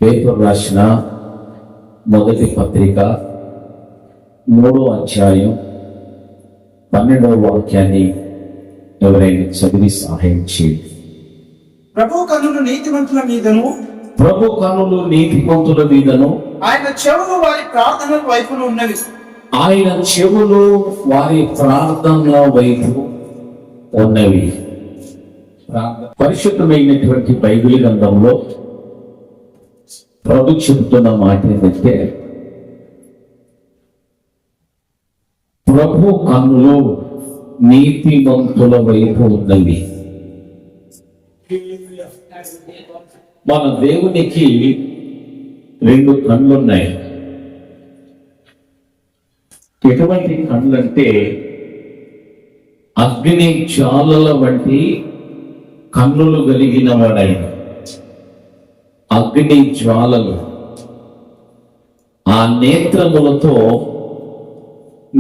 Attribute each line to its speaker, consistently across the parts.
Speaker 1: పేతురు రాసిన మొదటి పత్రిక 3వ అధ్యాయం 12వ వాక్యాన్ని ఎవరైనా చదివి సహాయం చేయండి.
Speaker 2: ప్రభు కన్నులు నీతిమంతుల మీదను ఆయన చెవులు వారి ప్రార్థనల వైపున ఉన్నవి.
Speaker 1: ఆయన చెవులు వారి ప్రార్థనల వైపు ఉన్నవి. పరిశుద్ధమైనటువంటి బైబిల్ గ్రంథంలో ప్రభు చెబుతున్న మాట ఏంటంటే, ప్రభు కన్నులు నీతిమంతుల వైపు ఉన్నవి. మన దేవునికి 2 కన్నులున్నాయి. ఎటువంటి కన్నులంటే అగ్ని జ్వాలల వంటి కన్నులు కలిగిన వాడైన. అగ్ని జ్వాలలు ఆ నేత్రములతో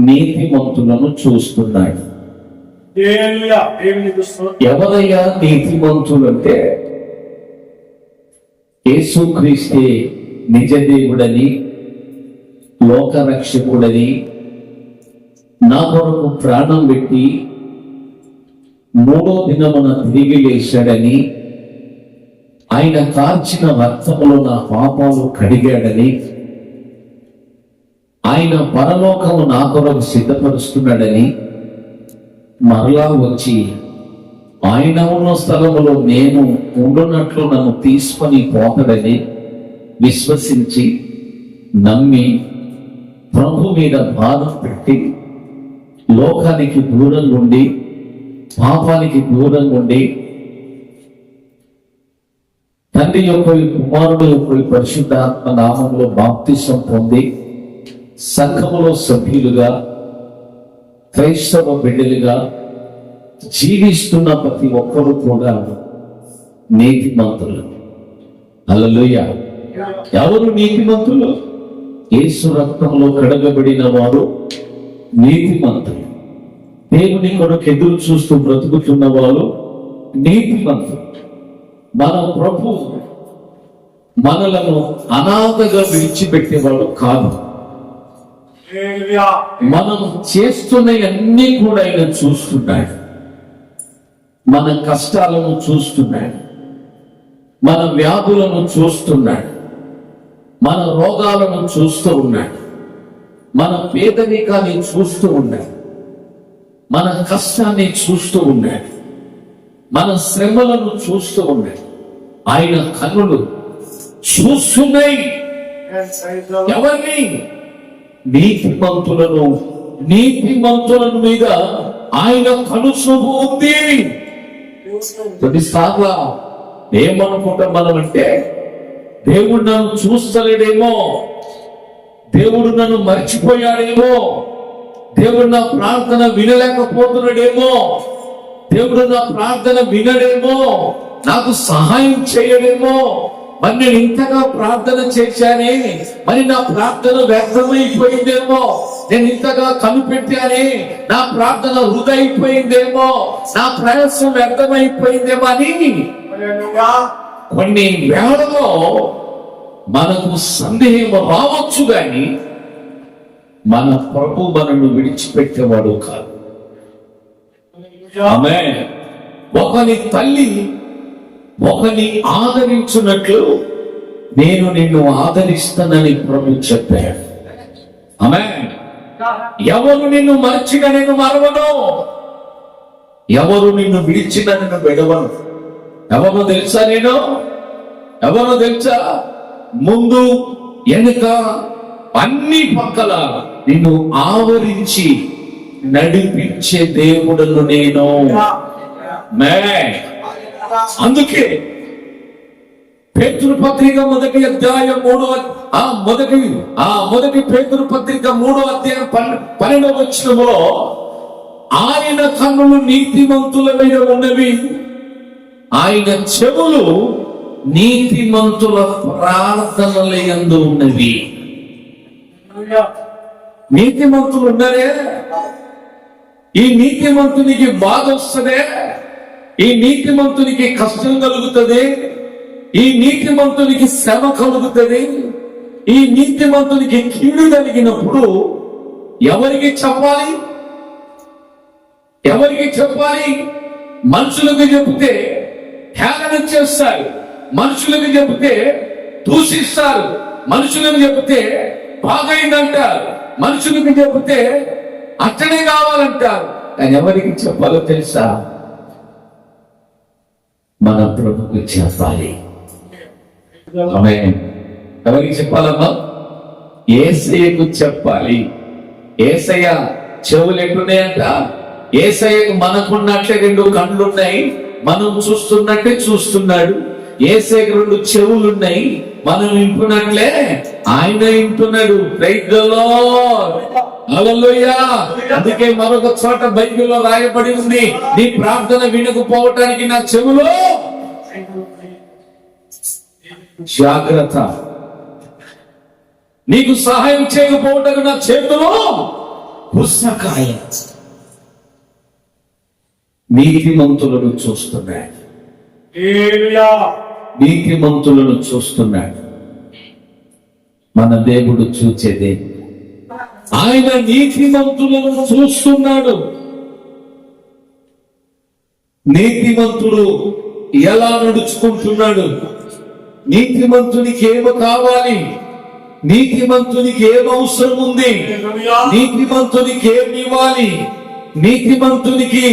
Speaker 1: నీతిమంతులను చూస్తున్నాడు. ఎవరయ్యా నీతిమంతులు అంటే, యేసుక్రీస్తే నిజదేవుడని, లోకరక్షకుడని, నా కొరకు ప్రాణం పెట్టి 3వ దినమున తిరిగి లేచాడని, ఆయన కార్చిన రక్తములో నా పాపాలు కడిగాడని, ఆయన పరలోకము నా కొరకు సిద్ధపరుస్తున్నాడని, మరలా వచ్చి ఆయన ఉన్న స్థలములో నేను ఉండున్నట్లు నన్ను తీసుకొని పోతాడని విశ్వసించి నమ్మి ప్రభు మీద భారం పెట్టి లోకానికి దూరంగా ఉండి, పాపానికి దూరంగా ఉండి, తండ్రి యొక్క కుమారుడు యొక్క పరిశుద్ధాత్మ నామంలో బాప్తిసం పొంది సంఘములో సభ్యులుగా, క్రైస్తవ బిడ్డలుగా జీవిస్తున్న ప్రతి ఒక్కరు కూడా నీతిమంతులు. హల్లెలూయా. ఎవరు నీతిమంతులు? యేసు రక్తంలో కడగబడిన వారు నీతిమంతులు. దేవుని కొరకు ఎదురు చూస్తూ బ్రతుకుతున్న వారు నీతిమంతులు. మన ప్రభు మనలను అనాథగా విడిచిపెట్టేవాడు కాదు. మనం చేస్తున్నవన్నీ కూడా ఆయన చూస్తున్నాడు. మన కష్టాలను చూస్తున్నాడు, మన వ్యాధులను చూస్తున్నాడు, మన రోగాలను చూస్తూ ఉన్నాడు, మన పేదరికాన్ని చూస్తూ ఉన్నాడు, మన కష్టాన్ని చూస్తూ ఉన్నాడు, మన శ్రమలను చూస్తూ ఉన్నాడు. ఆయన కన్నులు చూస్తున్నాయి. ఎవరిని? నీతిమంతులను మీద ఆయన కనుసూపు ఉంది. కొన్నిసార్లు ఏమనుకుంటాం మనం అంటే, దేవుడు నన్ను చూస్తలేడేమో, దేవుడు నన్ను మర్చిపోయాడేమో, దేవుడు నా ప్రార్థన వినలేకపోతున్నాడేమో, దేవుడు నా ప్రార్థన వినడేమో, నాకు సహాయం చేయడేమో, మరి నేను ఇంతగా ప్రార్థన చేశానే, మరి నా ప్రార్థన వ్యర్థమైపోయిందేమో, నేను ఇంతగా కనిపెట్టానే, నా ప్రార్థన వృధా అయిపోయిందేమో, నా ప్రయాసం వ్యర్థమైపోయిందేమో అని కొన్ని వేళలో మనకు సందేహం రావచ్చు. గాని మన ప్రభు మనను విడిచిపెట్టేవాడు కాదు. ఆమేన్. ఒకని తల్లి ఒకని ఆదరించున్నట్లు నేను నిన్ను ఆదరిస్తానని ప్రభు చెప్పాడు. ఆమేన్. ఎవరు నిన్ను మర్చిన నేను మరవను, ఎవరు నిన్ను విడిచిన నేను విడవను. ఎవరో తెలుసా? ఎవరో తెలుసా? ముందు వెనుక అన్ని పక్కల నిన్ను ఆవరించి నడిపించే దేవుడును నేను. అందుకే పేతురు పత్రిక మొదటి అధ్యాయం 3వ పేతురు పత్రిక 3వ అధ్యాయం 12వ వచనములో ఆయన కన్నులు నీతిమంతుల మీద ఉన్నవి, ఆయన చెవులు నీతిమంతుల ప్రార్థనల యందు ఉన్నవి. నీతిమంతులు ఉన్నారే, ఈ నీతిమంతునికి బాధ వస్తదే, ఈ నీతిమంతునికి కష్టం కలుగుతుంది, ఈ నీతిమంతునికి శ్రమ కలుగుతుంది. ఈ నీతిమంతునికి కీడు కలిగినప్పుడు ఎవరికి చెప్పాలి? ఎవరికి చెప్పాలి? మనుషులకు చెబితే హేళన చేస్తారు, మనుషులకు చెబితే దూషిస్తారు, మనుషులకు చెబితే బాగైందంటారు, మనుషులకు చెబితే అట్టనే కావాలంటారు. కానీ ఎవరికి చెప్పాలో తెలుసా? మన ప్రభుకు చెప్పాలి. ఆమేన్. ఎవరికి చెప్పాలమ్మా? యేసయ్యకు చెప్పాలి. యేసయ్య చెవులు ఎట్టున్నాయంట? యేసయ్యకు మనకున్నట్లే 2 కళ్ళున్నాయి, మనం చూస్తున్నట్టే చూస్తున్నాడు. యేసయ్యకు 2 చెవులున్నాయి, మనం వింటున్నట్లే ఆయన వింటున్నాడు. ప్రైజ్ ది లార్డ్, హల్లెలూయా. అందుకే మరొక చోట బైబిల్లో రాయబడి ఉంది, నీ ప్రార్థన వినకపోవటానికి నా చెవులో జాగ్రత్త, నీకు సహాయం చేయకపోవటానికి నా చేతులు పుస్తకాయ. నీతిమంతులను చూస్తున్నాడు, నీతిమంతులను చూస్తున్నాడు. మన దేవుడు చూచేదే, ఆయన నీతిమంతులను చూస్తున్నాడు. నీతిమంతుడు ఎలా నడుచుకుంటున్నాడు, నీతిమంతునికి ఏమి కావాలి, నీతిమంతునికి ఏం అవసరం ఉంది, నీతిమంతునికి ఏమి ఇవ్వాలి, నీతిమంతునికి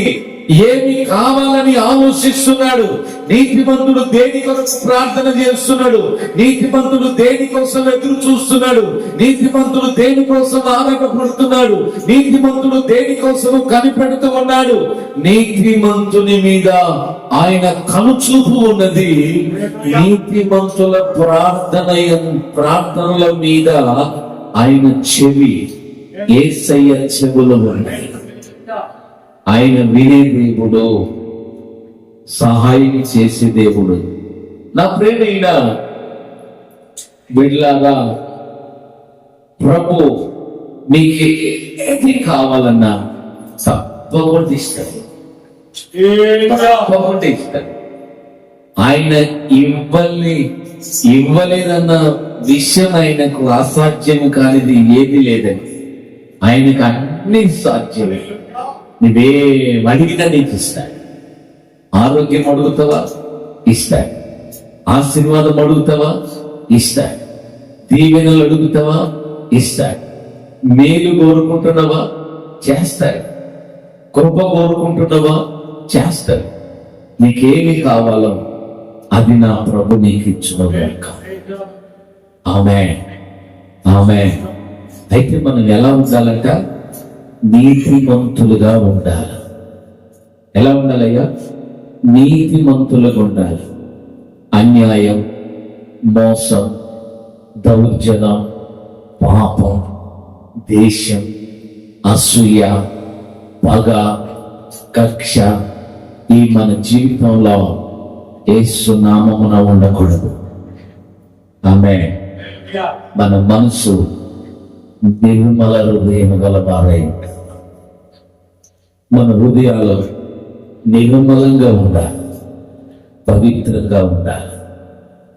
Speaker 1: ఏమి కావాలని ఆలోచిస్తున్నాడు. నీతిమంతుడు దేని కొరకు ప్రార్థన చేస్తున్నాడు, నీతిమంతుడు దేని కోసం ఎదురు చూస్తున్నాడు, నీతిమంతుడు దేని కోసం ఆనందపడుతున్నాడు, నీతిమంతుడు దేని కోసం కనిపెడుతూ ఉన్నాడు. నీతిమంతుని మీద ఆయన కనుచూపు ఉన్నది. నీతిమంతుల ప్రార్థనల మీద ఆయన చెవి, యేసయ్య చెవులు ఉన్నాయి. ఆయన వినే దేవుడు, సహాయం చేసే దేవుడు. నా ప్రేమైన బిడ్డలారా, ప్రభు మీకు ఏది కావాలన్నా తప్పకుండా ఇస్తాడు, తప్పకుండా ఇస్తాడు. ఆయన ఇవ్వలేదన్న విషయం ఆయనకు అసాధ్యం కానిది ఏది లేదని. ఆయనకు అన్ని సాధ్యమే. నువ్వేం అడిగినా నీకు ఇస్తాడు. ఆరోగ్యం అడుగుతావా? ఇస్తాడు. ఆశీర్వాదం అడుగుతావా? ఇస్తాడు. దీవెనలు అడుగుతావా? ఇస్తాడు. మేలు కోరుకుంటున్నావా? చేస్తాడు. కృప కోరుకుంటున్నావా? చేస్తాడు. నీకేమి కావాలో అది నా ప్రభు నీకు ఇచ్చుగాక. ఆమేన్, ఆమేన్. అయితే మనం ఎలా ఉండాలంట? నీతిమంతులుగా ఉండాలి. ఎలా ఉండాలయ్యా? నీతిమంతులుగా ఉండాలి. అన్యాయం, మోసం, దౌర్జన్యం, పాపం, దేశం, అసూయ, పగ, కక్ష ఈ మన జీవితంలో యేసు నామమున ఉండకూడదు. ఆమేన్. మన మనసు నిర్మల హృదయం గలవారై మన హృదయాలు నిర్మలంగా ఉండాలి, పవిత్రంగా ఉండాలి.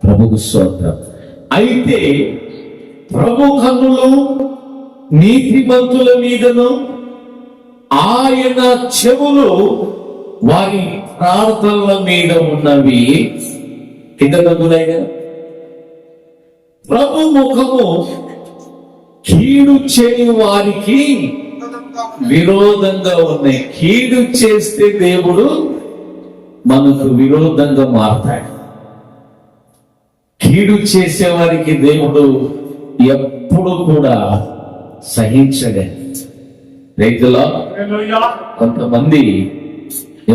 Speaker 1: ప్రభుకు స్తోత్రం. అయితే ప్రభు కన్నులు నీతిమంతుల మీదను, ఆయన చెవులు వారి ప్రార్థనల మీద ఉన్నవి. కింద ప్రభు ముఖము కీడు చేయని వారికి విరోధంగా ఉన్నాయి. కీడు చేస్తే దేవుడు మనకు విరోధంగా మారతాడు. కీడు చేసే వారికి దేవుడు ఎప్పుడు కూడా సహించడండి. రైతులో కొంతమంది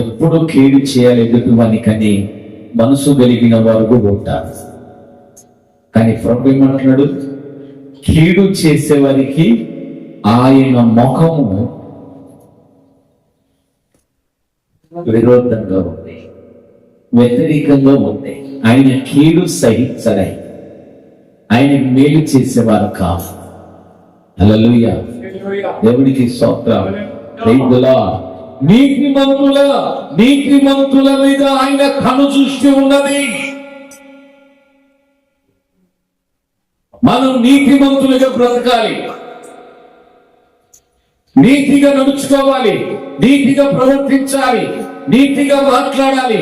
Speaker 1: ఎప్పుడు కీడు చేయాలి ఎదుటి వానికని మనసు కలిగిన వారు కూడా ఉంటారు. కానీ ప్రభు ఏమంటున్నాడు? కీడు చేసేవారికి ఆయన ముఖము విరోధంగా ఉంది, వ్యతిరేకంగా ఉంది. ఆయన కీడు సహించలే, ఆయన మేలు చేసేవారు కాదు. హల్లెలూయా, దేవుడికి స్తోత్రం. రైతులా నీతిమంతుల మీద ఆయన కను దృష్టి ఉన్నది. మనం నీతిమంతులుగా బ్రతకాలి, నీతిగా నడుచుకోవాలి, నీతిగా ప్రవర్తించాలి, నీతిగా మాట్లాడాలి,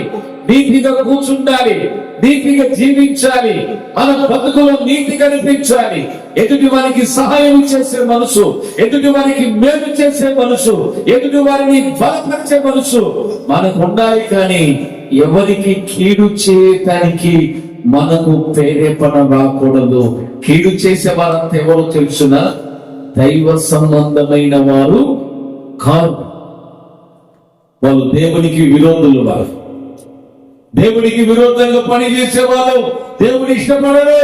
Speaker 1: నీతిగా కూర్చుండాలి, నీతిగా జీవించాలి. మన బతుకులో నీతి కనిపించాలి. ఎదుటి వారికి సహాయం చేసే మనసు, ఎదుటి వారికి మేలు చేసే మనసు, ఎదుటి వారిని బలపరిచే మనసు మనకు ఉండాలి. కానీ ఎవరికి కీడు చేయటానికి మనకు ప్రేరేపణ రాకూడదు. కీడు చేసే వారంతా ఎవరో తెలుసునా? దైవ సంబంధమైన వారు కాదు. వాళ్ళు దేవునికి విరోధులు. వారు దేవుడికి విరోధంగా పనిచేసే వాళ్ళు దేవుడు ఇష్టపడరు.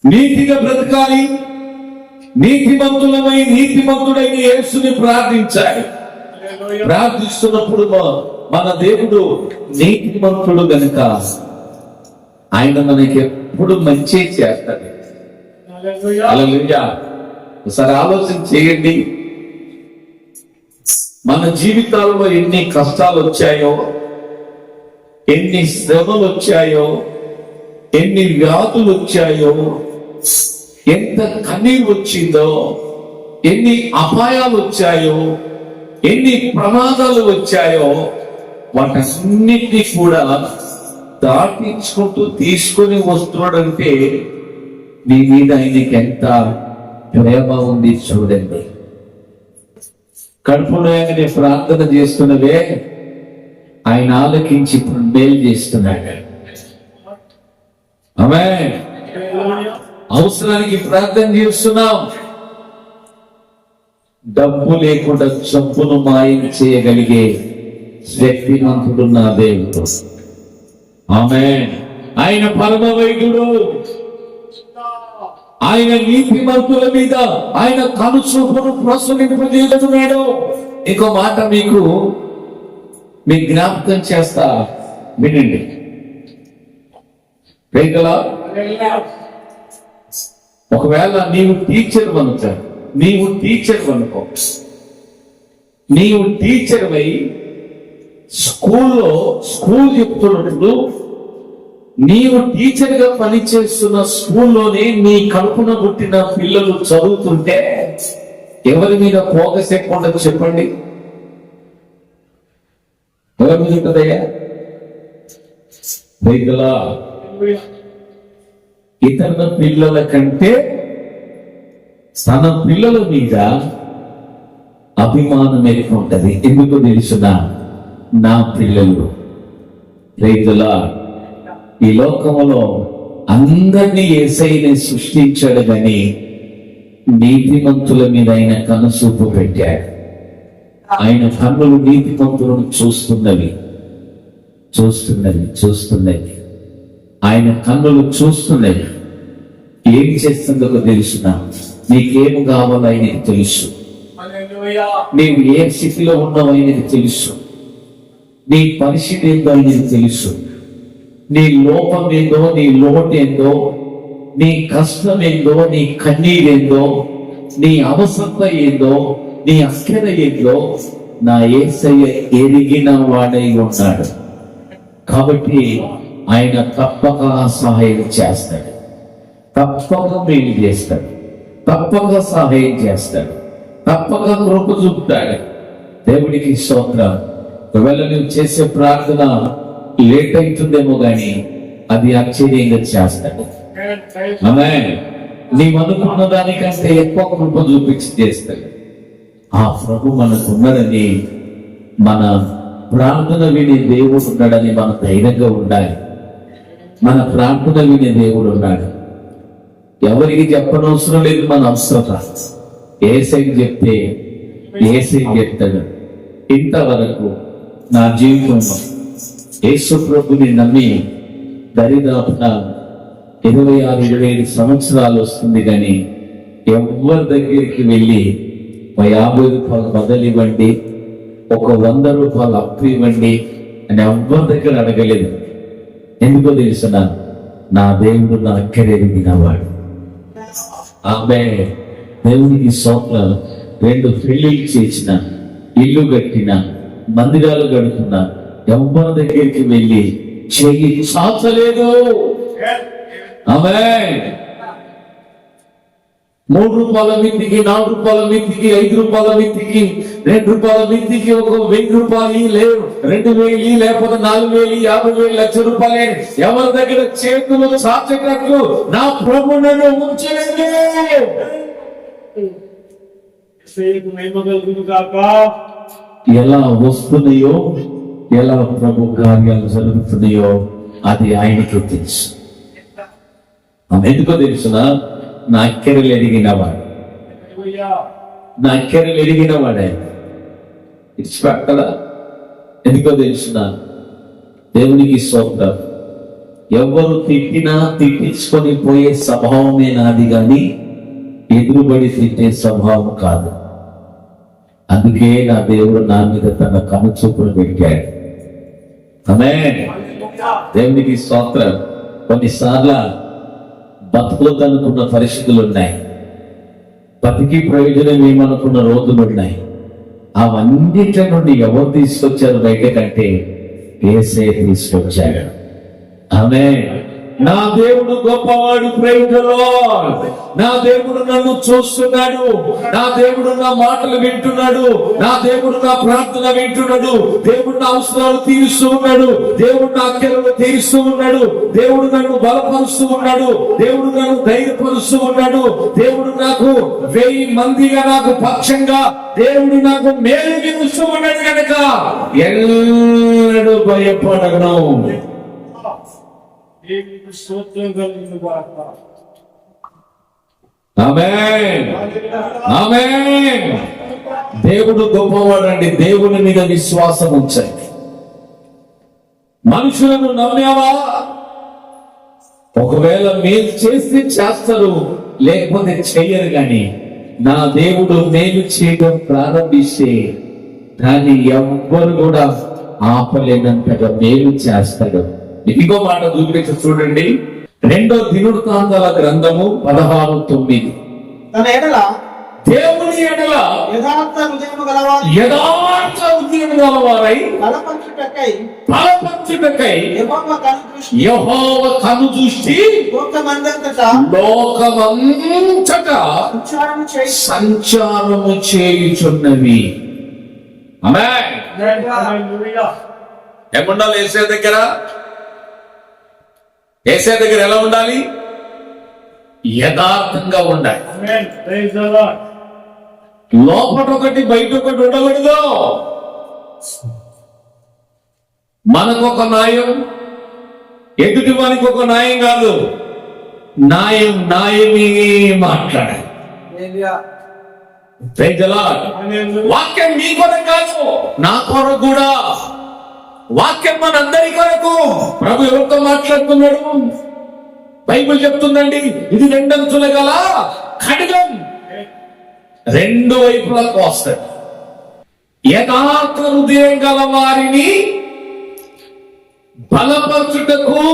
Speaker 1: నీతిగా బ్రతకాలి, నీతిమంతులమై నీతిమంతుడైన యేసుని ప్రార్థించాలి. ప్రార్థిస్తున్నప్పుడు మన దేవుడు నీతిమంతుడు గనుక ఆయన మనకి ఎప్పుడు మంచి చేస్తాడు. హల్లెలూయా. ఒకసారి ఆలోచన చేయండి. మన జీవితాల్లో ఎన్ని కష్టాలు వచ్చాయో, ఎన్ని శ్రమలు వచ్చాయో, ఎన్ని వ్యాధులు వచ్చాయో, ఎంత కన్నీరు వచ్చిందో, ఎన్ని అపాయాలు వచ్చాయో, ఎన్ని ప్రమాదాలు వచ్చాయో, వాటన్నిటినీ కూడా దాటించుకుంటూ తీసుకొని వస్తున్నాడంటే నీ మీద ఆయనకి ఎంత ప్రేమ ఉంది చూడండి. కడుపులో ఆయన ప్రార్థన చేస్తున్నవే ఆయన ఆలకించి ఇప్పుడు మేలు చేస్తున్నాడు. ఆమేన్. అవసరానికి ప్రార్థన చేస్తున్నాం. డబ్బు లేకుండా జబ్బును మాయం చేయగలిగే శక్తిమంతుడు నా దేవుడు. ఆమేన్. ఆయన పరమ వైద్యుడు. ఆయన నీతిమంతుల మీద ఆయన కనుచూపును ప్రసరింపజేస్తున్నాడు. ఇంకో మాట మీకు జ్ఞాపకం చేస్తా, వినండి. ఒకవేళ నీవు టీచర్ అనుకో, నీవు టీచర్ అయి స్కూల్ చెప్తున్నప్పుడు నీవు టీచర్ గా పనిచేస్తున్న స్కూల్లోనే నీ కడుపున పుట్టిన పిల్లలు చదువుతుంటే ఎవరి మీద ఫోకస్ ఎక్కువ ఉండదు చెప్పండి? ఎవరి మీద ఉంటుందయ్యా? ఇతర పిల్లల కంటే తన పిల్లల మీద అభిమానం ఎక్కువ ఉంటది. ఎందుకు తెలుసునా? నా పిల్లలు. రైతులా, ఈ లోకములో అందరినీ యేసయ్యని సృష్టించాడు కానీ నీతిమంతుల మీద ఆయన కనుసూపు పెట్టాడు. ఆయన కన్నులు నీతిమంతులను చూస్తున్నవి. ఆయన కన్నులు చూస్తున్నవి. ఏం చేస్తుందో తెలుసునా? నీకేం కావాలో ఆయనకి తెలుసు. నీవు ఏ స్థితిలో ఉన్నావు ఆయనకి తెలుసు. నీ పరిస్థితి ఏందో ఆయనకి తెలుసు. నీ లోపం ఏందో, నీ లోటు ఏందో, నీ కష్టం ఏందో, నీ కన్నీరేందో, నీ అవసరత ఏందో, నీ అక్కర ఏందో నా యేసయ్య ఎరిగిన వాడై ఉన్నాడు. కాబట్టి ఆయన తప్పక సహాయం చేస్తాడు, తప్పక మేలు చేస్తాడు, తప్పక సహాయం చేస్తాడు, తప్పక కృప చూపుతాడు. దేవుడికి స్తోత్రం. ఒకవేళ నువ్వు చేసే ప్రార్థన లేట్ అవుతుందేమో గాని అది ఆశ్చర్యంగా చేస్తాడు. ఆమేన్. నీవు అనుకున్న దానికంటే ఎక్కువ కృప చూపించి చేస్తాడు. ఆ ప్రభు మనకు ఉన్నాడని, మన ప్రార్థన వినే దేవుడు ఉన్నాడని మన ధైర్యంగా ఉండాలి. మన ప్రార్థన వినే దేవుడు ఉన్నాడు. ఎవరికి చెప్పనవసరం లేదు. మన అవసరత యేసయ్యకి చెప్తే యేసయ్య చెప్తాడు. ఇంతవరకు నా జీవితంలో యేసు ప్రభుని నమ్మి దరిదాపున 26-27 సంవత్సరాలు వస్తుంది కానీ ఎవరి దగ్గరికి వెళ్ళి 50 రూపాయలు బదులివ్వండి, ఒక 100 రూపాయలు అప్పు ఇవ్వండి అని ఎవరి దగ్గర అడగలేదు. ఎందుకో తెలుసునా? నా దేవుడు నా అక్కరెరిగినవాడు. ఆమె దేవునికి స్తోత్రం. 2 పెళ్లిళ్ళు చేసిన, ఇల్లు కట్టిన, మందిరాలు కడుతున్నా, ఎవరి దగ్గరికి వెళ్ళి చెయ్యి చాచలేదు. ఆమేన్. 3 రూపాయల మిత్తికి, 4 రూపాయల మిత్తికి, 5 రూపాయల మిత్తికి, 2 రూపాయల మిత్తికి ఒక 1000 రూపాయలు లేవు, 2000 లేకపోతే 4000, 50,000, లక్ష రూపాయలే ఎవరి దగ్గర చేతులు చాచేటట్లు నా ప్రభు నన్ను ఉంచండి. ఎలా వస్తున్నాయో, ఎలా ప్రభు కార్యాలు జరుగుతున్నాయో అది ఆయనకి తెలుసు. ఎందుకో తెలుసునా? నా అక్కరలు ఎరిగినవాడు, నా అక్కరలు ఎరిగినవాడు ఆయన ఇచ్చిపెట్టదా. ఎందుకో తెలుసునా? దేవునికి స్తోత్రం. ఎవరు తిట్టినా తిట్టించుకొని పోయే స్వభావమే నాది గాని ఎదురుబడి తిట్టే స్వభావం కాదు. అందుకే నా దేవుడు నా మీద తన కనుచూపులు పెట్టాడు. ఆమేన్. దేవునికి స్తోత్రం. కొన్నిసార్లు బతుకులనుకున్న పరిస్థితులు ఉన్నాయి, బతికి ప్రయోజనం ఏమనుకున్న రోజులు ఉన్నాయి. అవన్నిటి నుండి ఎవరు తీసుకొచ్చారు బయట కంటే యేసే తీసుకొచ్చాడు. ఆమేన్. నా దేవుడు గొప్పవాడు. Praise the Lord. నా దేవుడు నన్ను చూస్తున్నాడు, నా దేవుడు నా మాటలు వింటున్నాడు, నా దేవుడు నా ప్రార్థన వింటున్నాడు, దేవుడు నా అవసరాలు తీరుస్తూ ఉన్నాడు, దేవుడు నా అక్కరలు తీరుస్తూ ఉన్నాడు, దేవుడు నన్ను బలపరుస్తూ ఉన్నాడు, దేవుడు నన్ను ధైర్యపరుస్తూ ఉన్నాడు, దేవుడు నాకు 1000 మందిగా నాకు పక్షంగా దేవుడు నాకు మేలు చేస్తూ ఉన్నాడు కనుక ఎన్నడూ భయపడను. ఆమేన్. ఆమేన్. దేవుడు గొప్పవాడండి. దేవుని మీద విశ్వాసం ఉంచండి. మనుషులను నమ్మావా? ఒకవేళ మేలు చేస్తే చేస్తారు, లేకపోతే చెయ్యరు. కానీ నా దేవుడు మేలు చేయడం ప్రారంభిస్తే దాన్ని ఎవ్వరు కూడా ఆపలేనంతగా మేలు చేస్తాడు. ఇంకో మాట చూపించి చూడండి. 2 దినవృత్తాంతాల గ్రంథము 16:9.
Speaker 2: తన ఎడల
Speaker 1: దేవుని ఎడల
Speaker 2: యథార్థ హృదయము గలవారు
Speaker 1: యథార్థ హృదయం గలవారై
Speaker 2: బలపరచుటకై
Speaker 1: యెహోవా కనుదృష్టి లోకమంతటా సంచారము చేయుచున్నవి. ఆమేన్. ఏముండాలి యేసే దగ్గర? యేసే దగ్గర ఎలా ఉండాలి? యథార్థంగా ఉండాలి. లోపల ఒకటి బయట ఒకటి ఉండకూడదు. మనకొక న్యాయం, ఎదుటి వానికి ఒక న్యాయం కాదు. న్యాయమే మాట్లాడాలి. వాక్యం మీ కొరకు కాదు, నా కొరకు కూడా. వాక్యం మనందరి కొరకు. ప్రభు ఎవరితో మాట్లాడుతున్నాడు? బైబిల్ చెప్తుందండి, ఇది 2 అంచుల గల ఖడ్గం, 2 వైపులా కోస్తాడు. యథార్థ హృదయం గల వారిని బలపరచుటకు,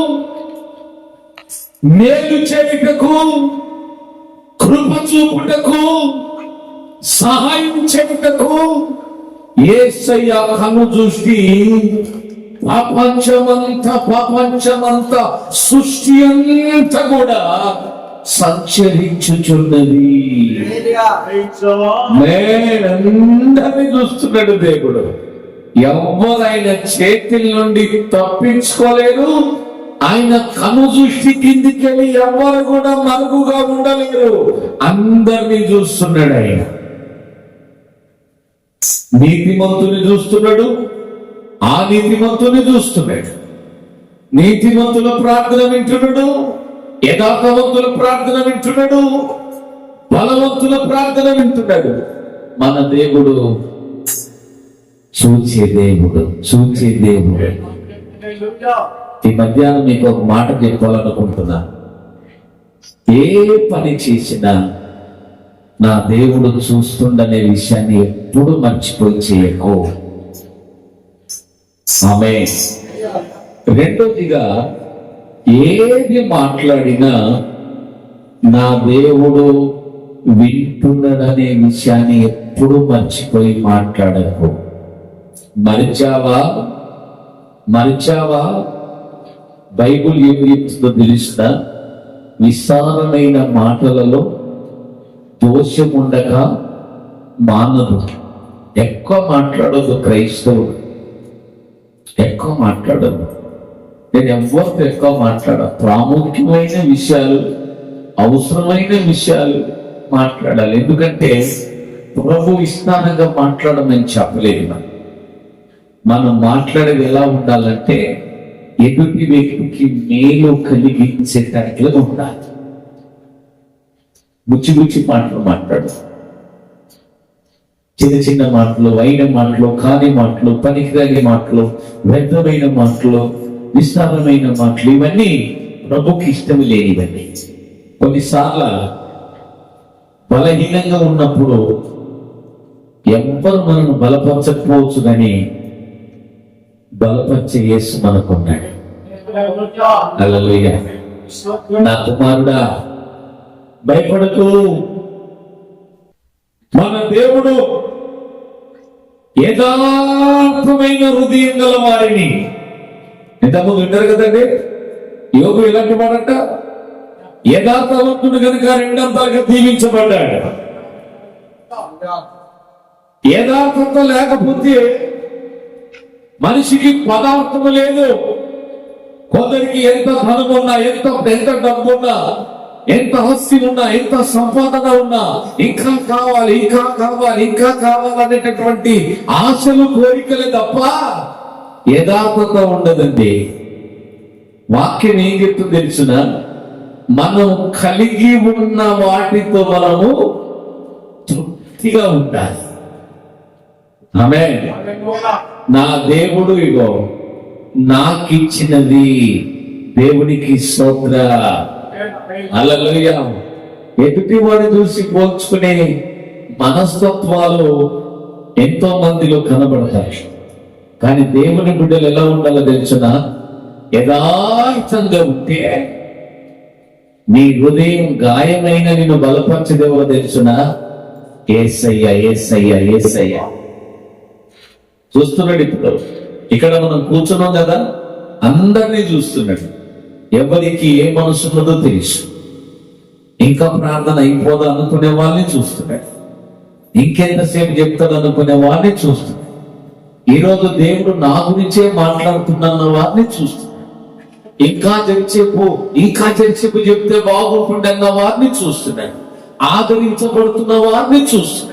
Speaker 1: మేలు చేయుటకు, కృప చూపుటకు, సహాయం చేయుటకు యేసయ్య కనుదృష్టి ప్రపంచమంతా సృష్టి అంతా కూడా సంచరించుచున్నది. అందరినీ చూస్తున్నాడు దేవుడు. ఎవరైన చేతుల నుండి తప్పించుకోలేరు. ఆయన కనుదృష్టి కిందికెళ్ళి ఎవరు కూడా మరుగుగా ఉండలేరు. అందరినీ చూస్తున్నాడు ఆయన. నీతిమంతుని చూస్తున్నాడు, ఆ నీతిమంతుని చూస్తున్నాడు. నీతిమంతుల ప్రార్థన వింటున్నాడు, యథార్థవంతుల ప్రార్థన వింటున్నాడు, బలవంతుల ప్రార్థన వింటున్నాడు. మన దేవుడు చూచే దేవుడు. ఈ మధ్యాహ్నం మీకు ఒక మాట చెప్పాలనుకుంటున్నా. ఏ పని చేసినా నా దేవుడు చూస్తుండనే విషయాన్ని ఎప్పుడు మర్చిపోయి చేయకు. ఆమేన్. రెండోదిగా, ఏది మాట్లాడినా నా దేవుడు వింటున్నాడనే విషయాన్ని ఎప్పుడు మర్చిపోయి మాట్లాడకు. మరిచావా? బైబుల్ ఏమి చెప్తుందో తెలుసుదా? విస్తారమైన మాటలలో దోషం ఉండక మానదు. ఎక్కువ మాట్లాడదు క్రైస్తవుడు, ఎక్కువ మాట్లాడదు. నేను ఎవరితో ఎక్కువ మాట్లాడ, ప్రాముఖ్యమైన విషయాలు, అవసరమైన విషయాలు మాట్లాడాలి. ఎందుకంటే ప్రభు విస్తారంగా మాట్లాడమని చెప్పలేదు. మనం మాట్లాడేది ఎలా ఉండాలంటే ఎదుటి వ్యక్తికి మేలు కలిగించేటానికి ఉండాలి. ముచ్చి మాటలు మాట్లాడు, చిన్న చిన్న మాటలు, అయిన మాటలు, కాని మాటలు, పనికిరాని మాటలు, వ్యర్థమైన మాటలు, విస్తారమైన మాటలు, ఇవన్నీ ప్రభుకి ఇష్టం లేనివన్నీ. కొన్నిసార్లు బలహీనంగా ఉన్నప్పుడు ఎవ్వరు మనను బలపరచకపోవచ్చు, కానీ బలపరిచే యేసు మనకున్నాడు. హల్లెలూయా. నా కుమారుడా, భయపడకు, మన దేవుడు యథార్థమైన హృదయం గల వారిని, ఇంతకుముందు వింటారు కదండి, యోగు ఎలాంటి వాడట, యథార్థవంతుడు కనుక రెండంతలుగా దీవించబడ్డాడు. యథార్థత లేకపోతే మనిషికి పదార్థము లేదు. కొందరికి ఎంత ధనం ఉన్నా, ఎంత డబ్బున్నా, ఎంత ఆస్తి ఉన్నా, ఎంత సంపాదన ఉన్నా, ఇంకా కావాలి, ఇంకా కావాలి, ఇంకా కావాలనేటటువంటి ఆశలు, కోరికలే తప్ప యథార్థత ఉండదండి. వాక్యం ఏం చెప్తుంది తెలుసునా? మనం కలిగి ఉన్న వాటితో మనము తృప్తిగా ఉండాలి. ఆమేన్. నా దేవుడు ఇగో నాకిచ్చినది, దేవునికి స్తోత్ర. హల్లెలూయా. ఎదుటి వాడు చూసి పోల్చుకునే మనస్తత్వాలు ఎంతో మందిలో కనబడతాయి. కానీ దేవుని బిడ్డలు ఎలా ఉండాలో తెలుసునా? యథార్థంగా ఉంటే నీ హృదయం గాయమైన నిన్ను బలపరచదేవో తెలుసునా? యేసయ్య, యేసయ్య, యేసయ్య. చూస్తున్నాడు. ఇప్పుడు ఇక్కడ మనం కూర్చున్నాం కదా, అందరినీ చూస్తున్నాడు. ఎవరికి ఏ మనసు ఉన్నదో తెలుసు. ఇంకా ప్రార్థన అయిపోదా అనుకునే వాళ్ళని చూస్తున్నాడు. ఇంకెంతసేపు చెప్తాడు అనుకునే వాళ్ళని చూస్తున్నాడు. ఈరోజు దేవుడు నా గురించే మాట్లాడుతున్న వారిని చూస్తున్నాడు. ఇంకా చర్చపు చెప్తే బాగుంటుండన్న వారిని చూస్తున్నాడు. ఆదరించబడుతున్న వారిని చూస్తున్నాడు.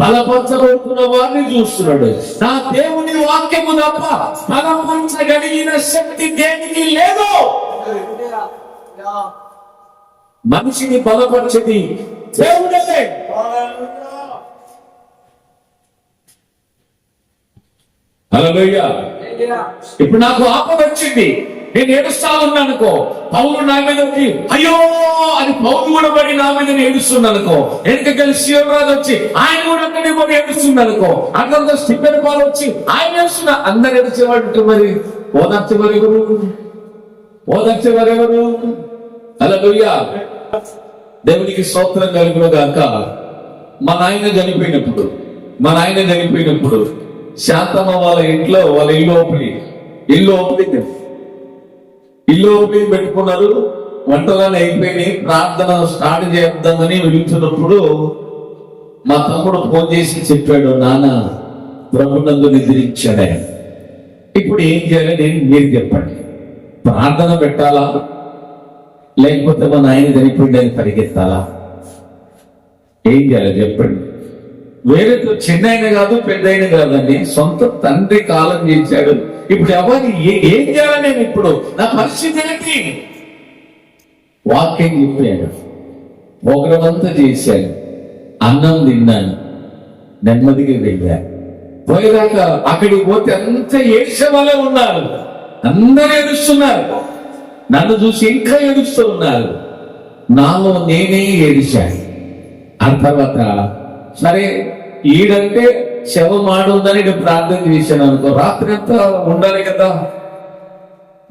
Speaker 1: బలపరచబడుతున్న వారిని చూస్తున్నాడు. నా దేవుని వాక్యము తప్ప బలపరచగలిగిన శక్తి దేనికి లేదు. మనిషిని బలపరచది దేవుడే. హల్లెలూయా. ఇప్పుడు నాకు ఆపద వచ్చింది, నేను ఏడుస్తా ఉన్నానుకో, పౌలు నా మీద వచ్చి అయ్యో అని పౌలు కూడా పడి నా మీద ఏడుస్తున్నానుకో, వెనకకెళ్ళి శివరాజు వచ్చి ఆయన కూడా అక్కడే పడి ఏడుస్తున్నానుకో, అక్కడ స్టిఫెన్ పాలు వచ్చి ఆయన ఏడుస్తున్నా, అందరు ఏడ్చేవాడు. మరి ఓదార్చేవారెవరు? హల్లెలూయా. దేవునికి స్తోత్రం కలుగును గాక. మా నాయన చనిపోయినప్పుడు శాంతమ్మ వాళ్ళ ఇంట్లో, వాళ్ళ ఇల్లు ఓపెనింగ్ పెట్టుకున్నారు. వంటలని అయిపోయి ప్రార్థన స్టార్ట్ చేద్దామని వెళ్తున్నప్పుడు మా తమ్ముడు ఫోన్ చేసి చెప్పాడు, నాన్న ప్రభునందు నిద్రించాడు. ఇప్పుడు ఏం చేయాలి మీరు చెప్పండి. ప్రార్థన పెట్టాలా, లేకపోతే మా నాయన చనిపోయిందని పరిగెత్తాలా? ఏం చేయాలి చెప్పండి. వేరే చిన్న అయిన కాదు, పెద్ద అయిన కాదండి, సొంత తండ్రి కాలం చేశాడు. ఇప్పుడు ఏం చేయాలి? నేను ఇప్పుడు నా పరిస్థితి ఏంటి? వాక్యం చెప్పాడు, ప్రోగ్రామంతా చేశాను, అన్నం తిన్నాను, నెమ్మదిగా వెళ్ళాను. పోయేదాక అక్కడికి పోతే అంత ఏడ్చే వాళ్ళే ఉన్నారు. అందరూ ఏడుస్తున్నారు, నన్ను చూసి ఇంకా ఏడుస్తూ ఉన్నారు. నాలో నేనే ఏడిచాను. ఆ తర్వాత సరే ఈడంటే శవం ఆడుందని ప్రార్థన చేశాను అనుకో, రాత్రి అంతా ఉండాలి కదా,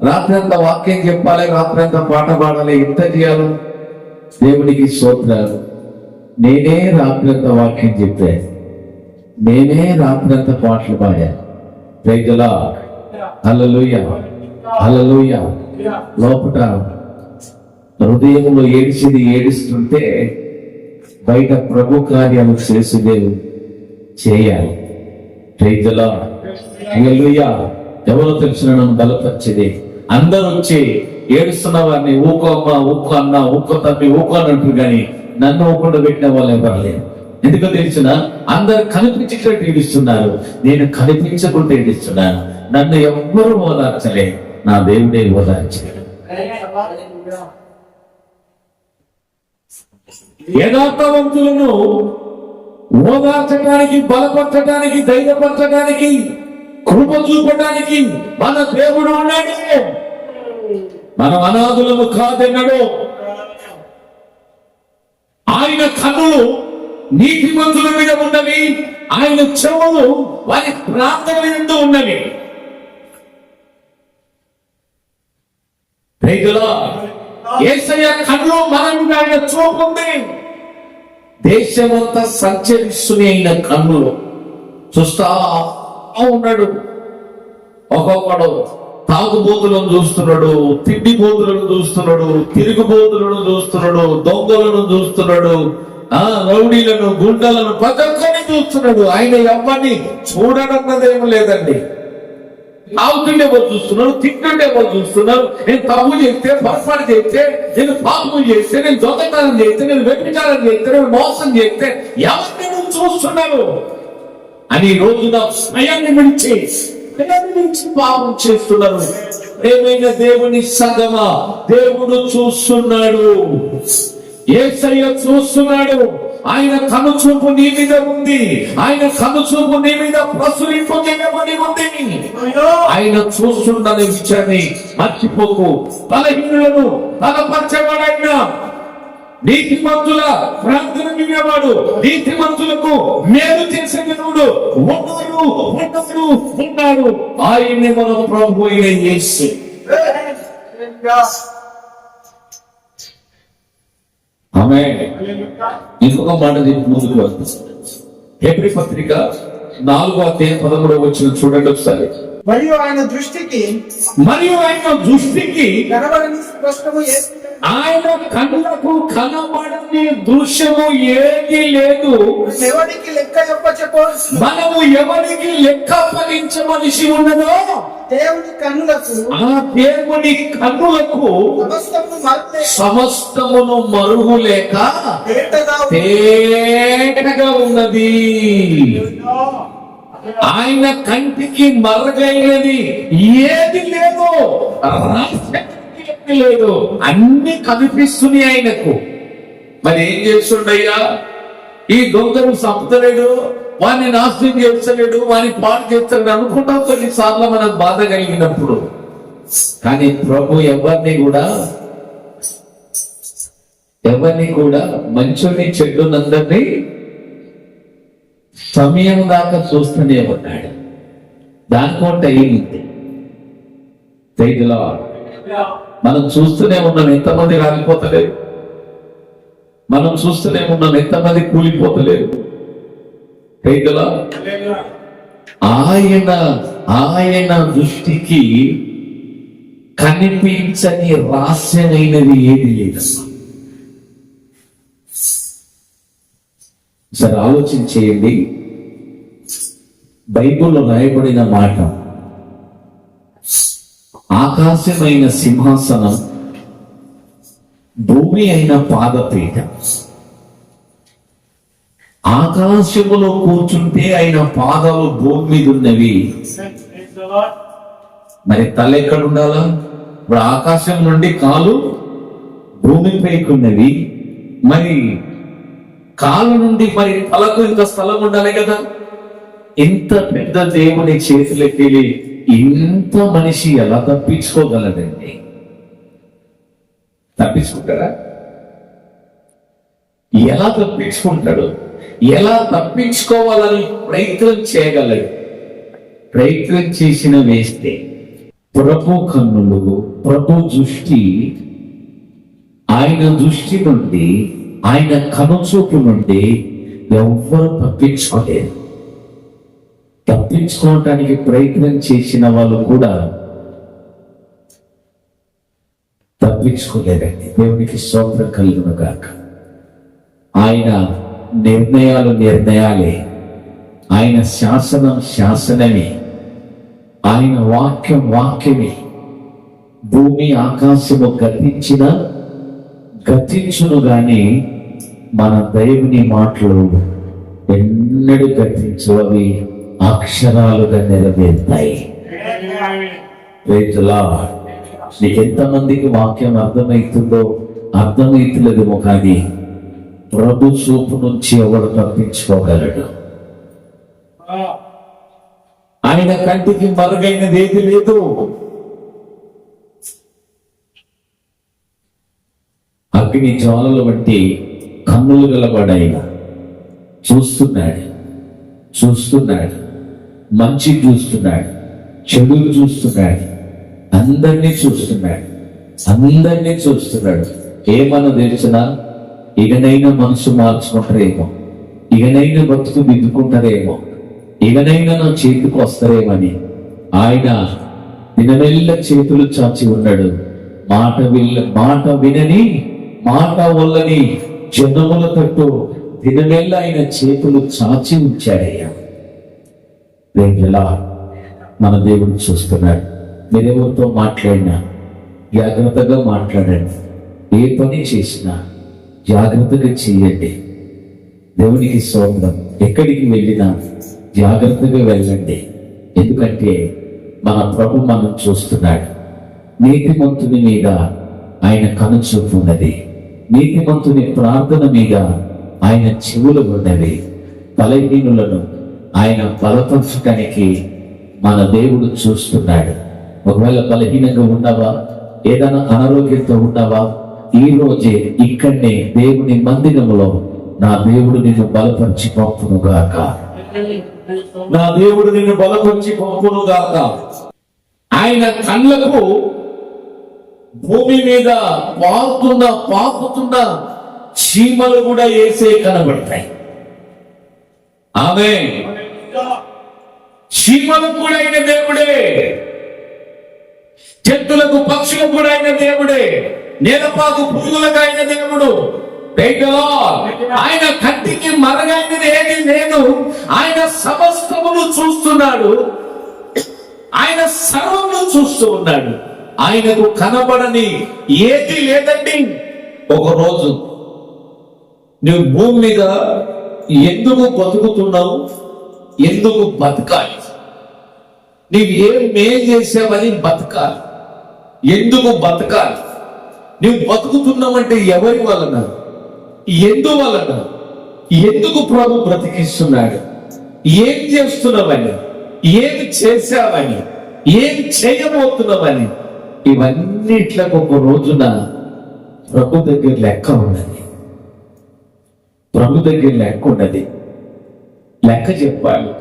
Speaker 1: రాత్రి అంతా వాక్యం చెప్పాలి, రాత్రి అంతా పాట పాడాలి, ఎంత చేయాలి? దేవునికి స్తోత్రాలు. నేనే రాత్రి అంతా వాక్యం చెప్పాను, నేనే రాత్రి అంతా పాటలు పాడాను. Praise the Lord. Hallelujah, hallelujah. హృదయంలో ఏడుస్తుంటే బయట ప్రభు కార్యాలు చేసేదేవు చేయాలి. ప్రైజ్లా హల్లెలూయా. ఎవరో తెలిసిన నన్ను బలపరిచేది. అందరూ వచ్చి ఏడుస్తున్న వారిని ఊకో అమ్మా, ఊకో అన్న, ఊకో తప్పి, ఊకో అని అంటారు, కానీ నన్ను ఊకుండా పెట్టిన వాళ్ళు ఎవరు లేరు. ఎందుకో తెలిసిన, అందరు కనిపించేటట్టు ఏడుస్తున్నారు, నేను కనిపించకుండా ఏడుస్తున్నాను. నన్ను ఎవ్వరూ ఓదార్చలే, నా దేవుడే ఓదార్చలేడు. యథార్థవంతులను ఓదార్చడానికి, బలపరచడానికి, ధైర్యపరచడానికి, కృప చూపడానికి మన దేవుడు ఉన్నాడు. మనం అనాథులను కాదన్నాడు. ఆయన కన్నులు నీతిమంతుల మీద ఉన్నవి, ఆయన చెవులు వారి ప్రార్థన మీద ఉన్నవి. యేసయ్య కన్నులు మన మీద ఆయన చూపు ఉంది. దేశమంతా సంచరిస్తున్న ఆయన కన్నులు చూస్తా ఉన్నాడు. ఒక్కొక్కడు తాగుబోతులను చూస్తున్నాడు, తిండిబోతులను చూస్తున్నాడు, తిరుగుబోతులను చూస్తున్నాడు, దొంగలను చూస్తున్నాడు, రౌడీలను, గుండెలను, ప్రతి ఒక్కరిని చూస్తున్నాడు. ఆయన ఎవరిని చూడనన్నదేమో లేదండి. తాగుతుండే వాళ్ళు చూస్తున్నారు, తింటుండే వాళ్ళు చూస్తున్నారు. నేను తప్పు చేస్తే, పొరపాటు చేస్తే, నేను పాపం చేస్తే, నేను దొంగతనం చేస్తే, నేను వ్యభిచారం చేస్తే, నేను మోసం చేస్తే ఎవరిని నువ్వు చూస్తున్నావు అని ఈ రోజున స్వయాన్ని విడిచి పాపం చేస్తున్నారు. ఏమైనా దేవుని సంగమా, దేవుడు చూస్తున్నాడు, యేసయ్య చూస్తున్నాడు. ఆయన కనుచూపు నీ మీద ఉంది, ఆయన కనుచూపు నీ మీద ప్రసురింపజేయబడి ఉంది. ఆయన చూస్తున్నది విషయాన్ని మర్చిపోకు. బలహీనులను బలపరచేవాడైన నీతిమంతుల ప్రార్థన వినేవాడు, నీతిమంతులకు మేలు చేసే దేవుడు ఉన్నాడు. ఆయన్ని మన ప్రభు అయిన యేసు. ఆమేన్. ఇంకొక మాట చెప్పి ముందుకు వస్తుంది. హెబ్రీ పత్రిక 4వ అధ్యాయం 13వ వచనం చూడండి ఒకసారి.
Speaker 2: మరియు ఆయన దృష్టికి కనబడని స్పష్టము
Speaker 1: ఆయన కన్నులకు కనబడని దృశ్యము ఏది లేదు.
Speaker 2: ఎవరికి లెక్క చెప్పవలసిన
Speaker 1: మనము ఎవరికి లెక్క అప్పగించవలసి ఉన్నదో
Speaker 2: దేవుని కన్నులకు,
Speaker 1: ఆ దేవుని కన్నులకు సమస్తమును మరుగు లేక తేటగా ఉన్నది. ఆయన కంటికి మరుగైనది ఏది లేదు, లేదు, అన్ని కనిపిస్తున్నాయి ఆయనకు. మరి ఏం చేస్తుండయ్యా? ఈ దొంగను చంపుతలేడు, వాడిని నాశనం చేస్తలేడు, వాడిని పాడు చేస్తాడు అనుకుంటాం కొన్నిసార్లు మనకు బాధ కలిగినప్పుడు. కానీ ప్రభు ఎవరిని కూడా మంచుని చెడ్డునందరినీ సమయం దాకా చూస్తూనే ఉన్నాడు. దానికోట అయింది. మనం చూస్తూనే ఉన్నాం, ఎంతమంది రాలిపోతలేదు. మనం చూస్తూనే ఉన్నాం, ఎంతమంది కూలిపోతలేదు. ఆయన దృష్టికి కనిపించని రహస్యమైనది ఏది లేదు. సరే ఆలోచన చేయండి. బైబిల్లో రాయబడిన మాట, ఆకాశమైన సింహాసనం, భూమి అయిన పాదపీఠ. ఆకాశములో కూర్చుంటే ఆయన పాదాలు భూమి మీద ఉన్నవి. మరి తల ఎక్కడ ఉండాలా? ఇప్పుడు ఆకాశం నుండి కాలు భూమిపైకి ఉన్నవి, మరి కాలు నుండి మరి తలకు ఇంత స్థలం ఉండాలి కదా. ఇంత పెద్ద దేవుని చేతులకి వెళ్ళి ఇంత మనిషి ఎలా తప్పించుకోగలడండి? తప్పించుకుంటారా? ఎలా తప్పించుకుంటాడు? ఎలా తప్పించుకోవాలని ప్రయత్నం చేయగలడు? ప్రయత్నం చేసిన వేస్తే ప్రభు కన్నులు, ప్రభు దృష్టి, ఆయన దృష్టి నుండి, ఆయన కనుచూపు నుండి ఎవ్వరు తప్పించుకోలేరు. తప్పించుకోవటానికి ప్రయత్నం చేసిన వాళ్ళు కూడా తప్పించుకోలేదండి. దేవునికి స్తోత్రం కలుగును గాక. ఆయన నిర్ణయాలే, ఆయన శాసనం శాసనమే, ఆయన వాక్యమే. భూమి ఆకాశము గతించును గాని మన దేవుని మాటలు ఎన్నడూ గతించు, అవి అక్షరాలుగా నెరవేరుతాయి. Praise the Lord. నీకు ఎంతమందికి వాక్యం అర్థమైతులేదేమో, కానీ ప్రభు చూపు నుంచి ఎవరు తప్పించుకోగలడు? ఆయన కంటికి మరుగైనది ఏది లేదు. అగ్ని జ్వాలలు బట్టి కన్నులు గలవాడు ఆయన. చూస్తున్నాడు, మంచి చూస్తున్నాడు, చెడులు చూస్తున్నాడు, అందరినీ చూస్తున్నాడు. ఏమన్నా తెలిసినా ఇకనైనా మనసు మార్చుకుంటారేమో, ఇకనైనా బతుకు దిద్దుకుంటారేమో, ఇకనైనా నా చేతికి వస్తారేమని ఆయన దినమెల్ల చేతులు చాచి ఉన్నాడు. మాట వినని మాట వల్లని జనముల తట్టు దినమెల్ల ఆయన చేతులు చాచి ఉంచాడయ్యా. మన దేవుడు చూస్తున్నాడు. మీరెవరితో మాట్లాడినా జాగ్రత్తగా మాట్లాడండి. ఏ పని చేసినా జాగ్రత్తగా చేయండి. దేవునికి స్తోత్రం. ఎక్కడికి వెళ్ళినా జాగ్రత్తగా వెళ్ళండి. ఎందుకంటే మన ప్రభు మనం చూస్తున్నాడు. నీతిమంతుని మీద ఆయన కనుచూపు ఉన్నది. నీతిమంతుని ప్రార్థన మీద ఆయన చెవులు ఉన్నవి. బలహీనులను ఆయన బలపరచడానికి మన దేవుడు చూస్తున్నాడు. ఒకవేళ బలహీనంగా ఉన్నావా, ఏదైనా అనారోగ్యంతో ఉన్నావా, ఈ రోజే ఇక్కడనే దేవుని మందిరములో నా దేవుడు నిన్ను బలపరిచి పంపునుగాక. ఆయన కళ్ళకు భూమి మీద పాకుతున్న చీమలు కూడా వేసే కనబడతాయి. ఆమేన్. చీమలకు కూడా ఆయన దేవుడే, జంతువులకు పక్షులకు కూడా ఆయన దేవుడే, నేలపాకు పురుగులకు ఆయన దేవుడు. ఆయన కంటికి మరగైనది ఏది లేదు. ఆయన సమస్తమును చూస్తున్నాడు. ఆయన సర్వమును చూస్తూ ఉన్నాడు. ఆయనకు కనబడని ఏది లేదండి. ఒకరోజు నువ్వు భూమి మీద ఎందుకు బతుకుతున్నావు, ఎందుకు బతకాలి, నీవు ఏం మేలు చేసావని బతకాలి, ఎందుకు బతకాలి, నువ్వు బతుకుతున్నావంటే ఎవరి వలన, ఎందువలన, ఎందుకు ప్రభు బ్రతికిస్తున్నాడు, ఏం చేస్తున్నావని, ఏమి చేశావని, ఏం చేయబోతున్నావని, ఇవన్నిట్లకు ఒక రోజున ప్రభు దగ్గర లెక్క ఉన్నది. ప్రభు దగ్గర లెక్క ఉన్నది. లెక్క చెప్పాలి.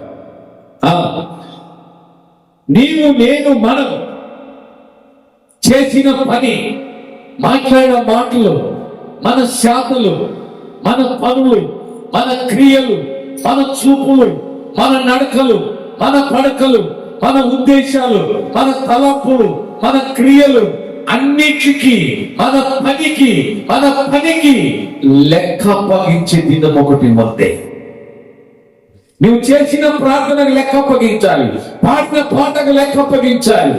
Speaker 1: నీవు నేను మనం చేసిన పని, మాట్లాడిన మాటలు, మన శాతలు, మన పనులు, మన క్రియలు, మన చూపులు, మన నడకలు, మన పడకలు, మన ఉద్దేశాలు, మన తలపులు, మన క్రియలు అన్నిటికీ మన పనికి లెక్క అప్పగించే దినం ఒకటి ఉంది. నువ్వు చేసిన ప్రార్థనకు లెక్క అప్పగించాలి, పాడిన పాటకు లెక్క అప్పగించాలి,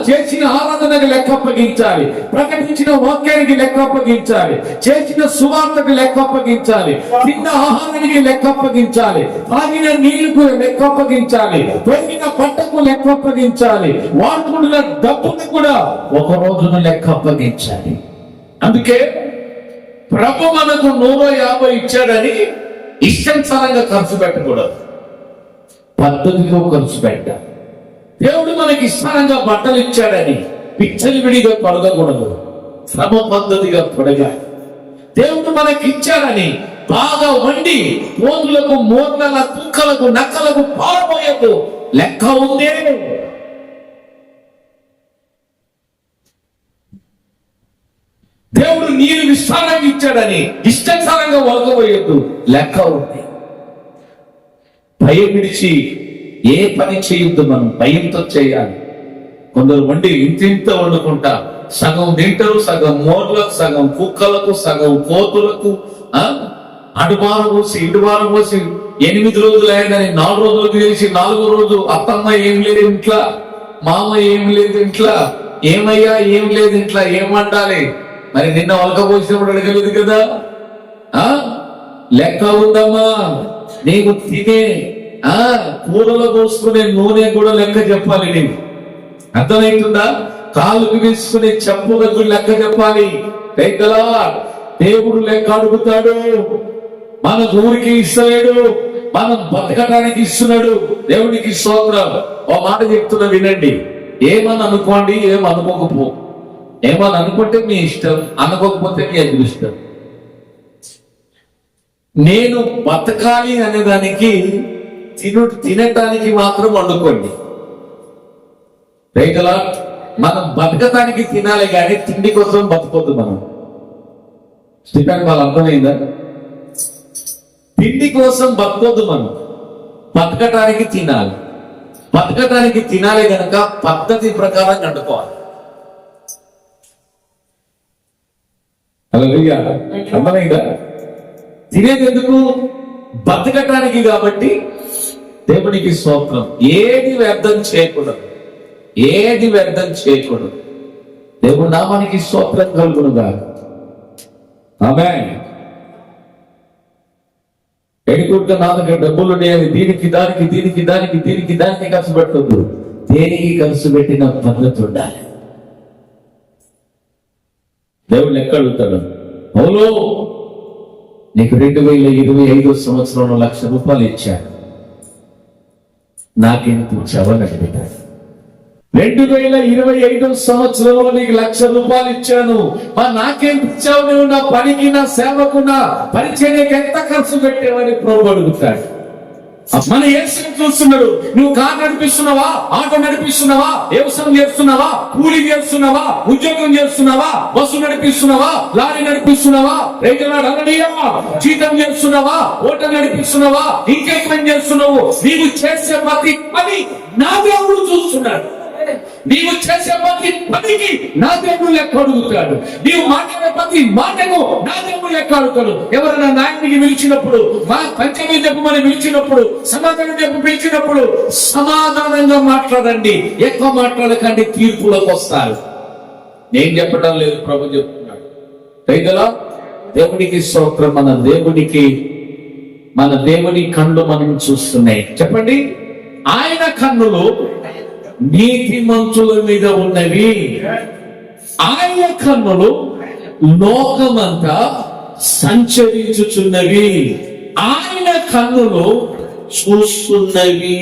Speaker 1: చేసిన ఆరాధనకు లెక్క అప్పగించాలి, ప్రకటించిన వాక్యానికి లెక్క అప్పగించాలి, చేసిన సువార్తకు లెక్క అప్పగించాలి, తిన్న ఆహారానికి లెక్క అప్పగించాలి, తాగిన నీళ్లకు లెక్క అప్పగించాలి, పెరిగిన పంటకు లెక్క అప్పగించాలి, వాడుకున్న డబ్బును కూడా ఒక రోజున లెక్క అప్పగించాలి. అందుకే ప్రభు మనకు 150 ఇచ్చాడని ఇష్టానుసారంగా ఖర్చు పెట్టకూడదు, పద్ధతిలో ఖర్చు పెట్టాలి. దేవుడు మనకి ఇష్టానంగా బట్టలు ఇచ్చాడని విచ్చలవిడిగా తొడగకూడదు, క్రమ పద్ధతిగా తొడగాలి. దేవుడు మనకి ఇచ్చాడని బాగా వండి మోదులకు, మోర్ల, కుక్కలకు, నక్కలకు పారబోయదు, లెక్క ఉందే. దేవుడు నీరు విస్తారంగా ఇచ్చాడని ఇష్టానుసారంగా వలకపోయొద్దు, లెక్క ఉంది. భయం విడిచి ఏ పని చేయొద్దు, మనం భయంతో చేయాలి. కొందరు వండి ఇంత వండుకుంటా సగం తింటారు, సగం మోర్లకు, సగం కుక్కలకు, సగం కోతులకు, అడుబారం పోసి ఇటుబారం పోసి 8 రోజులు అయ్యిందని 4 రోజులకు చేసి 4వ రోజు అత్తమ్మ ఏం లేదు ఇంట్లో, మామ ఏం లేదు ఇంట్లో, ఏమయ్యా ఏం లేదు ఇంట్లో, ఏం వండాలి? మరి నిన్న ఒలక పోసినప్పుడు అడగలేదు కదా, లెక్క ఉందమ్మా నీకు తినే కూరలో పోసుకునే నూనె కూడా లెక్క చెప్పాలి. నీవు అర్థమవుతుందా? కాలుకు వేసుకునే చెప్పులకు లెక్క చెప్పాలి. దేవుడు లెక్క అడుగుతాడు. మన ఊరికి ఇస్తలేడు, మనం బతకడానికి ఇస్తున్నాడు. దేవునికి స్తోత్రం. ఓ మాట చెప్తున్నా వినండి. ఏమని అనుకోండి, ఏమనుకోకపో. ఏమని అనుకుంటే మీ ఇష్టం, అనుకోకపోతే మీ అదృష్టం. నేను బతకాలి అనేదానికి తినటానికి మాత్రం వండుకోండి. రైతులా మనం బతకటానికి తినాలి కానీ తిండి కోసం బతకొద్దు. మనం స్టీఫెన్ వాళ్ళు అర్థమైందా? తిండి కోసం బతకొద్దు, మనం బతకటానికి తినాలి. బతకటానికి తినాలి కనుక పద్ధతి ప్రకారం వండుకోవాలి. హల్లెలూయా. అర్థమైందా? తినేది ఎందుకు? బతకటానికి. కాబట్టి దేవునికి స్తోత్రం. ఏది వ్యర్థం చేయకూడదు, ఏది వ్యర్థం చేయకూడదు. దేవుడు నామానికి స్తోత్రం కలుగునుగా. ఆమేన్. ఎడుకుంటే నా దగ్గర డబ్బులు నేను దీనికి దానికి దీనికి దానికి దీనికి దానికి ఖర్చు పెట్టద్దు. దేనికి ఖర్చు పెట్టిన పద్ధతి ఉండాలి. దేవుడు లెక్క అడుగుతాడు. అవును, నీకు 2025 సంవత్సరంలో ₹1,00,000 ఇచ్చాను, నాకెంత ఇచ్చావని అడిగాడు. 2025 సంవత్సరంలో నీకు ₹1,00,000 ఇచ్చాను, మరి నాకేం ఇచ్చావు? నువ్వు నా పనికి, నా సేవకు, నా పరిచర్యకి ఎంత ఖర్చు పెట్టావని ప్రభువు అడుగుతాడు. మన యేసు చూస్తున్నాడు. నువ్వు కారు నడిపిస్తున్నావా, ఆటో నడిపిస్తున్నావా, వ్యవసాయం చేస్తున్నావా, కూలి చేస్తున్నావా, ఉద్యోగం చేస్తున్నావా, బస్సు నడిపిస్తున్నావా, లారీ నడిపిస్తున్నావా, జీతం చేస్తున్నావా, హోటల్ నడిపిస్తున్నావా, ఇంకేం చేస్తున్నావు? నీవు చేసే ప్రతి పని నా దేవుడు చూస్తున్నాడు. నీవు చేసే ప్రతి పనికి నా దేవుడు లెక్క అడుగుతాడు. నీవు మాట్లాడే ప్రతి మాటకు నా దేవుడు లెక్క అడుగుతాడు. ఎవరైనా నాయకుడికి పిలిచినప్పుడు, మా పంచమీ చెప్పమని పిలిచినప్పుడు, సమాధానం చెప్పి పిలిచినప్పుడు సమాధానంగా మాట్లాడండి, ఎక్కువ మాట్లాడకండి, తీర్పులోకి వస్తారు. నేను చెప్పడం లేదు, ప్రభు చెప్తున్నాడు. రైతులా దేవునికి స్తోత్రం. మన దేవుని కళ్ళు మనం చూస్తున్నాయి. చెప్పండి, ఆయన కన్నులు నీతిమంతుల మీద ఉన్నవి. ఆయన కన్నులు లోకమంతా సంచరించుచున్నవి. ఆయన కన్నులు చూస్తున్నవి.